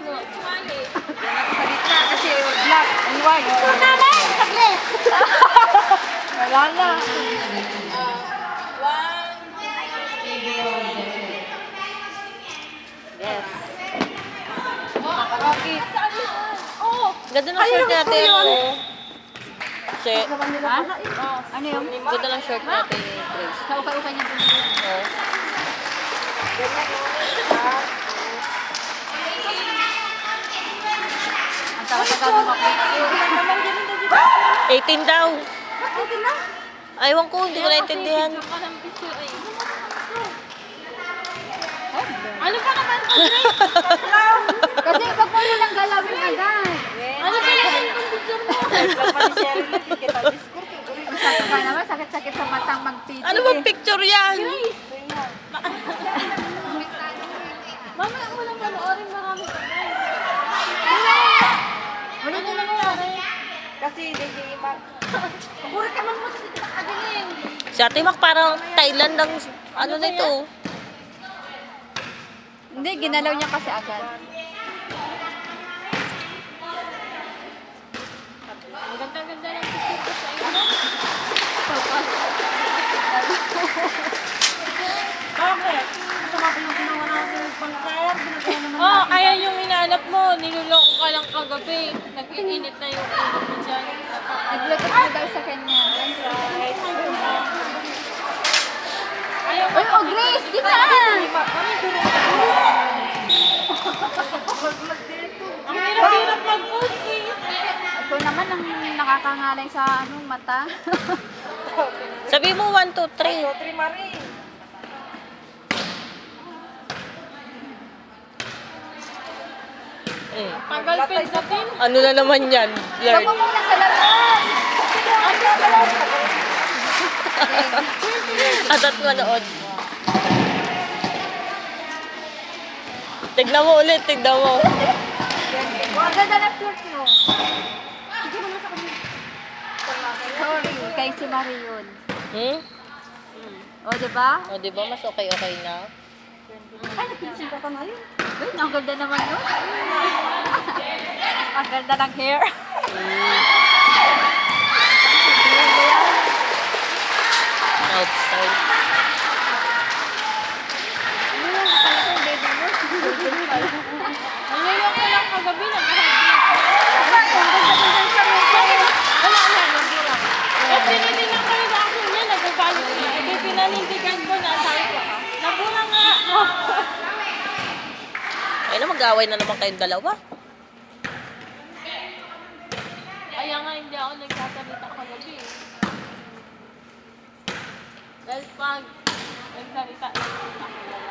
Sa gitna kasi black and white. Mama, saglit. Wala na. Yes. Nakakakit. Ganda ng shirt natin. Ha? Ano yung? Ganda ng shirt natin, Grace. Sa ukay-ukay niya pinili. Oh. Ang tagal-tagal mo ako. 18 daw. Aywan ko, hindi ko naintindihan. Ano pa naman? Kasi pag mo nilang galawin agad. Ano pa naman itong picture mo? Sakit ka naman, sakit-sakit sa matang magtiti. Ano bang picture yan? Mamaya mo lang panoorin marami ka na. Ulit na lang. Kasi hindi imak. Paguri ka man mo sa dito kagaling. Si Ate Mac parang Thailand ang ano nito. Hindi, ginalaw niya kasi agad. Ang ganda-ganda ng picture ko sa inyo. Bakit? Masama pa yung ginawa natin ng pangkayar. Oo, kaya yung hinahanap mo, niluloko ka lang kagabi. Nag-iinit na yung ulo mo dyan. Naglutot mo daw sa kanya. Ayaw mo. Uy, oh Grace, di ba? Ang hirap-hirap mag-post eh. Ito naman ang nakakangalay sa mata. Sabi mo 1, 2, 3. Tagal pinsatin. Ano na naman yan? Huwag Learn. mo muna galawin. Atat manood. Tignan mo ulit, tignan mo. Ang ganda ng shirt mo. Sorry, kay si Marion. Hmm? O, diba? O, di ba? Mas okay na. Ay, napisin ka pa ngayon. Uy, ang ganda naman yun. Ang ganda ng hair. Outside. Niloloko ko lang kagabi. Hindi lang. Kasi tinitingnan ko yung action niya, nagagalit niya. Kasi pinanindigan ko na, sabi ko, nabulang nga. Ay na, mag-away na naman kayong dalawa. Kaya nga hindi ako nagsasalita kagabi. Dahil pag nagsalita ako kagabi.